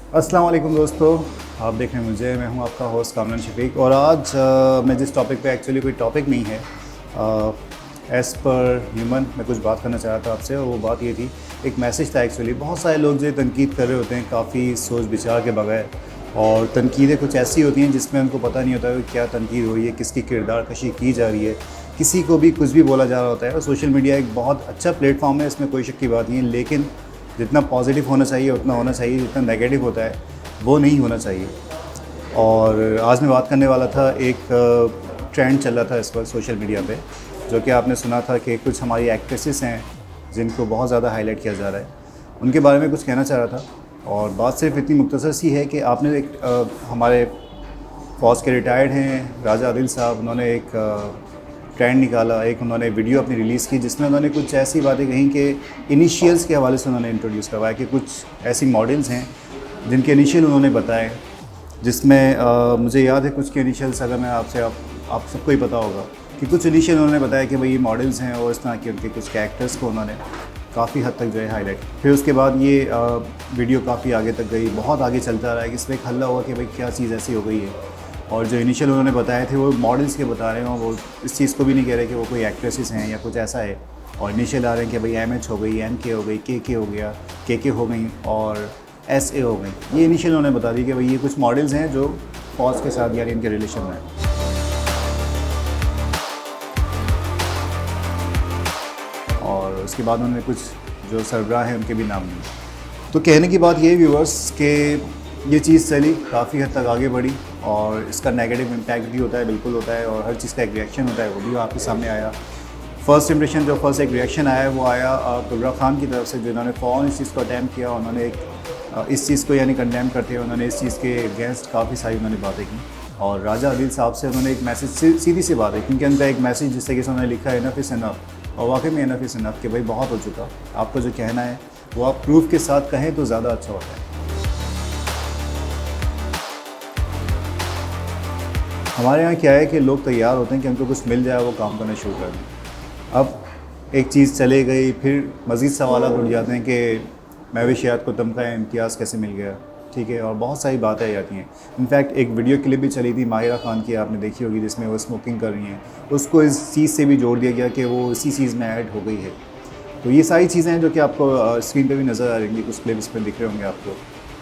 अस्सलाम वालेकुम दोस्तों, आप देख रहे हैं मुझे। मैं हूं आपका होस्ट कामरान शफीक और आज मैं जिस टॉपिक पे एक्चुअली कोई टॉपिक नहीं है, एज़ पर ह्यूमन मैं कुछ बात करना चाह रहा था आपसे। और वो बात ये थी, एक मैसेज था एक्चुअली। बहुत सारे लोग जो तनकीद कर रहे होते हैं काफ़ी सोच विचार के बगैर, और तनकीदें कुछ ऐसी होती हैं जिसमें उनको पता नहीं होता कि क्या तनकीद हो रही है, किसकी किरदार कशी की जा रही है, किसी को भी कुछ भी बोला जा रहा होता है। और सोशल मीडिया एक बहुत अच्छा प्लेटफॉर्म है, इसमें कोई शक की बात नहीं है, लेकिन जितना पॉजिटिव होना चाहिए उतना होना चाहिए, जितना नेगेटिव होता है वो नहीं होना चाहिए। और आज मैं बात करने वाला था, एक ट्रेंड चल रहा था इस वक्त सोशल मीडिया पे, जो कि आपने सुना था कि कुछ हमारी एक्ट्रेसेस हैं जिनको बहुत ज़्यादा हाईलाइट किया जा रहा है, उनके बारे में कुछ कहना चाह रहा था। और बात सिर्फ इतनी मुख्तसर सी है कि आपने एक हमारे फौज के रिटायर्ड हैं राजा आदिल साहब, उन्होंने एक ट्रेंड निकाला, एक उन्होंने वीडियो अपनी रिलीज़ की जिसमें उन्होंने कुछ ऐसी बातें कहीं कि इनिशियल्स के हवाले से उन्होंने इंट्रोड्यूस करवाया कि कुछ ऐसी मॉडल्स हैं जिनके इनिशियल उन्होंने बताए, जिसमें मुझे याद है कुछ के इनिशियल्स, अगर मैं आपसे आप सबको ही पता होगा कि कुछ इनिशियल उन्होंने बताया कि भाई ये मॉडल्स हैं, और इस तरह के उनके कुछ कैरेक्टर्स को उन्होंने काफ़ी हद तक जो है हाईलाइट। फिर उसके बाद ये वीडियो काफ़ी आगे तक गई, बहुत आगे चलता रहा है कि इसमें एक हल्ला हुआ कि भाई क्या चीज़ ऐसी हो गई है। और जो इनिशियल उन्होंने बताए थे वो मॉडल्स के बता रहे हैं, वो इस चीज़ को भी नहीं कह रहे कि वो कोई एक्ट्रेसेस हैं या कुछ ऐसा है। और इनिशियल आ रहे हैं कि भाई MH हो गई, NK हो गई, KK हो गया, KK हो गई और SA हो गई। ये इनिशियल उन्होंने बता दी कि भाई ये कुछ मॉडल्स हैं जो फौज के साथ यानी इनके रिलेशन में हैं। और उसके बाद उन्होंने कुछ जो सरबराह हैं उनके भी नाम लिए। तो कहने की बात ये व्यूअर्स कि ये चीज़ चली, काफ़ी हद तक आगे बढ़ी, और इसका नेगेटिव इम्पैक्ट भी होता है, बिल्कुल होता है, और हर चीज़ का एक रिएक्शन होता है, वो भी आपके सामने आया। फर्स्ट इंप्रेशन जो फर्स्ट एक रिएक्शन आया वो आया कुबरा खान की तरफ से, जिन्होंने फ़ौरन इस चीज़ को अटैम्प्ट किया। उन्होंने एक इस चीज़ को यानी कंडेम करते हुए उन्होंने इस चीज़ के अगेंस्ट काफ़ी सारी उन्होंने बातें की। और राजा आदिल साहब से उन्होंने एक मैसेज, सीधी सी बात है, क्योंकि उनका एक मैसेज जिससे कि उन्होंने लिखा है इनफ इज़ इनफ, और वाकई में इनफ इज़ इनफ कि भाई बहुत हो चुका, आपको जो कहना है वो आप प्रूफ के साथ कहें तो ज़्यादा अच्छा होता है। हमारे यहाँ क्या है कि लोग तैयार होते हैं कि उनको कुछ मिल जाए वो काम करना शुरू कर दें। अब एक चीज़ चले गई, फिर मज़ीद सवाल उठ जाते हैं कि मवेशियात को तमगा इम्तियाज़ कैसे मिल गया, ठीक है, और बहुत सारी बातें आ जाती हैं। इनफैक्ट एक वीडियो क्लिप भी चली थी माहिरा खान की, आपने देखी होगी, जिसमें वो स्मोकिंग कर रही हैं, उसको इस चीज़ से भी जोड़ दिया गया कि वो इसी चीज़ में ऐड हो गई है। तो ये सारी चीज़ें हैं जो कि आपको स्क्रीन पे भी नज़र आ रही, कुछ क्लिप्स में दिख रहे होंगे आपको।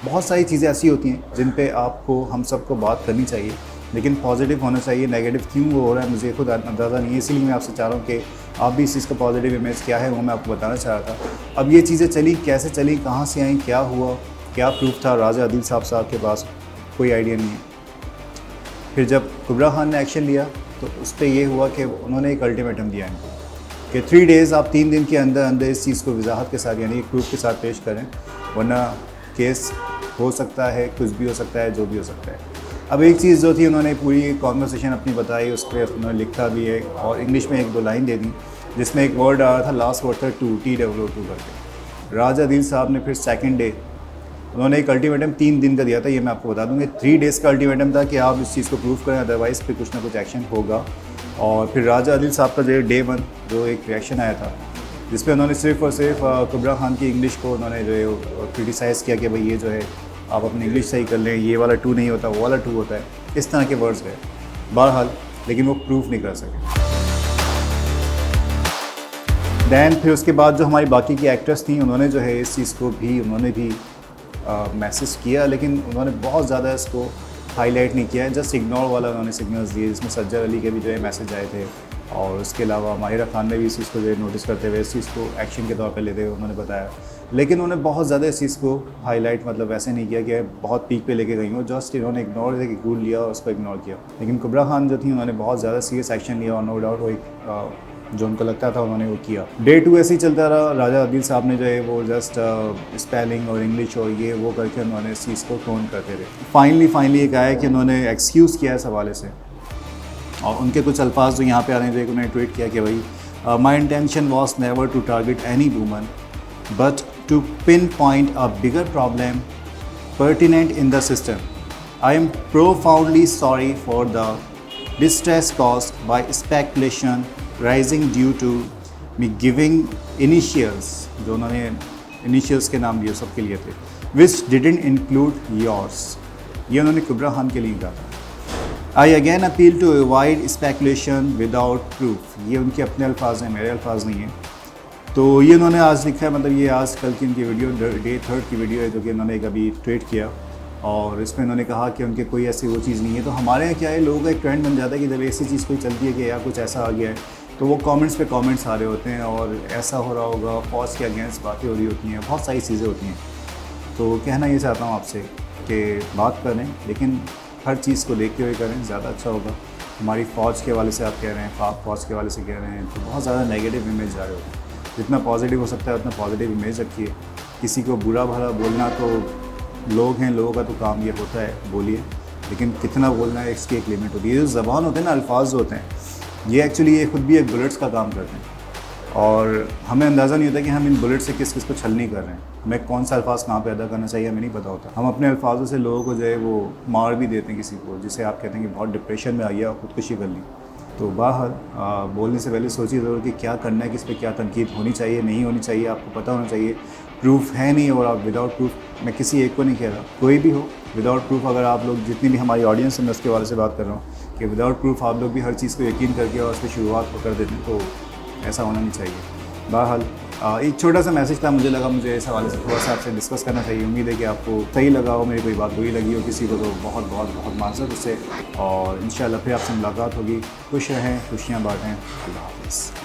बहुत सारी चीज़ें ऐसी होती हैं जिन पे आपको हम सबको बात करनी चाहिए, लेकिन पॉजिटिव होना चाहिए। नेगेटिव क्यों वो हो रहा है मुझे खुद अंदाज़ा नहीं है, इसीलिए मैं आपसे चाह रहा हूँ कि आप भी इस चीज़ का पॉजिटिव इमेज क्या है वो मैं आपको बताना चाह रहा था। अब ये चीज़ें चली कैसे चली, कहाँ से आई, क्या हुआ, क्या प्रूफ था राजा आदिल साहब के पास, कोई आइडिया नहीं है। फिर जब कुबरा खान ने एक्शन लिया तो उस पर यह हुआ कि उन्होंने एक अल्टीमेटम दिया इनको कि 3 डेज़ आप 3 दिन के अंदर अंदर इस चीज़ को वजाहत के साथ यानी प्रूफ के साथ पेश करें, वरना केस हो सकता है, कुछ भी हो सकता है, जो भी हो सकता है। अब एक चीज़ जो थी, उन्होंने पूरी कॉन्वर्सेशन अपनी बताई, उस पर उन्होंने लिखा भी है और इंग्लिश में 1-2 लाइन दे दी, जिसमें एक वर्ड आ रहा था, लास्ट वर्ड था TOO करके। राजा आदिल साहब ने फिर सेकंड डे उन्होंने एक अल्टीमेटम 3 दिन का दिया था, ये मैं आपको बता दूँगा। 3 डेज़ का अल्टीमेटम था कि आप इस चीज़ को प्रूव करें, अदरवाइज़ फिर कुछ ना कुछ एक्शन होगा। और फिर राजा आदिल साहब का जो डे 1 जो एक रिएक्शन आया था, जिसपे उन्होंने सिर्फ़ और सिर्फ कुबरा खान की इंग्लिश को उन्होंने जो है क्रिटिसाइज़ किया कि भाई ये जो है आप अपनी इंग्लिश सही कर लें, ये वाला 2 नहीं होता, वो वाला 2 होता है, इस तरह के वर्ड्स गए बहरहाल, लेकिन वो प्रूफ नहीं कर सके। दैन फिर उसके बाद जो हमारी बाकी की एक्ट्रेस थी, उन्होंने जो है इस चीज़ को भी उन्होंने भी मैसेज किया, लेकिन उन्होंने बहुत ज़्यादा इसको हाईलाइट नहीं किया है, जस्ट इग्नोर वाला उन्होंने सिग्नल्स दिए, जिसमें सज्जर अली के भी जो है मैसेज आए थे। और उसके अलावा माहिरा खान ने भी इस चीज़ को जो है नोटिस करते हुए इस चीज़ को एक्शन के तौर पे लेते हुए उन्होंने बताया, लेकिन उन्होंने बहुत ज़्यादा इस चीज़ को हाईलाइट मतलब ऐसे नहीं किया कि बहुत पीक पे लेके गई हो, जस्ट इन्होंने इग्नोर लिया और उसको इग्नोर किया। लेकिन कुबरा खान जो थी उन्होंने बहुत ज़्यादा सीरियस एक्शन लिया और नो डाउट वो एक जो उनको लगता था उन्होंने वो किया। डे 2 ऐसे ही चलता रहा। राजा आदिल साहब ने जो है वो जस्ट स्पेलिंग और इंग्लिश और ये वो करके उन्होंने इस चीज़ को टोन करते रहे। फाइनली एक आया कि उन्होंने एक्सक्यूज़ किया इस हवाले से, और उनके कुछ अल्फाज जो यहाँ पे आ रहे हैं, जो उन्होंने ट्वीट किया कि भाई my intention was never to target any woman but to pinpoint a bigger problem pertinent in the system. I am profoundly sorry for the distress caused by speculation rising due to me giving initials, जो उन्होंने initials के नाम लिए सबके लिए थे, विच didn't include yours. ये उन्होंने कुबरा खान के लिए कहा था। I again appeal to avoid speculation without proof. ये उनके अपने अल्फाज हैं, मेरे अल्फाज नहीं हैं। तो ये उन्होंने आज लिखा है, मतलब ये आज कल की उनकी वीडियो डे 3 की वीडियो है जो कि उन्होंने एक अभी ट्वीट किया, और इसमें उन्होंने कहा कि उनके कोई ऐसी वो चीज़ नहीं है। तो हमारे यहाँ क्या है, लोगों का एक ट्रेंड बन जाता है कि जब ऐसी चीज़ कोई चलती है कि यार कुछ ऐसा आ गया है, तो वो कमेंट्स पे कमेंट्स आ रहे होते हैं और ऐसा हो रहा होगा, फौज के अगेंस्ट बातें हो रही होती हैं, बहुत सारी चीज़ें होती हैं। तो कहना ये चाहता हूँ आपसे कि बात करें, लेकिन हर चीज़ को देखते हुए करें, ज़्यादा अच्छा होगा। हमारी फ़ौज के हवाले से आप कह रहे हैं, पाक फ़ौज के हवाले से कह रहे हैं, तो बहुत ज़्यादा नेगेटिव इमेज जा रहे होते हैं। जितना पॉजिटिव हो सकता है उतना पॉजिटिव इमेज रखिए। किसी को बुरा भला बोलना तो लोग हैं, लोगों का तो काम ये होता है, बोलिए, लेकिन कितना बोलना है इसकी एक लिमिट होती है। ये जो ज़बान होते हैं ना, अल्फाज होते हैं, ये एक्चुअली ये खुद भी एक बुलेट्स का काम करते हैं, और हमें अंदाज़ा नहीं होता कि हम इन बुलेट से किस किस को छल नहीं कर रहे हैं। हमें कौन सा अल्फाज कहाँ पे अदा करना चाहिए हमें नहीं पता होता। हम अपने अल्फाजों से लोगों को जो है वो मार भी देते हैं, किसी को जिसे आप कहते हैं कि बहुत डिप्रेशन में आई है और खुदकुशी कर ली। तो बाहर बोलने से पहले सोचिए ज़रूर कि क्या करना है, किस पे क्या तनकीद होनी चाहिए, नहीं होनी चाहिए, आपको पता होना चाहिए। प्रूफ है नहीं, और आप विदाउट प्रूफ, मैं किसी एक को नहीं कह रहा, कोई भी हो, विदाउट प्रूफ अगर आप लोग, जितनी भी हमारी ऑडियंस है मैं उसके वाले से बात कर रहा हूँ कि विदाउट प्रूफ आप लोग भी हर चीज़ को यकीन करके और उस पर शुरुआत कर देते हैं, तो ऐसा होना नहीं चाहिए। बहरहाल एक छोटा सा मैसेज था, मुझे लगा मुझे इस हवाले से थोड़ा सा आपसे डिस्कस करना चाहिए। उम्मीद है कि आपको सही लगा हो, मेरी कोई बात बुरी लगी हो किसी को तो बहुत बहुत बहुत माज़रत उससे, और इंशाल्लाह फिर आपसे मुलाकात होगी। खुश रहें, खुशियाँ बाँटें। अल्लाह हाफ़िज़।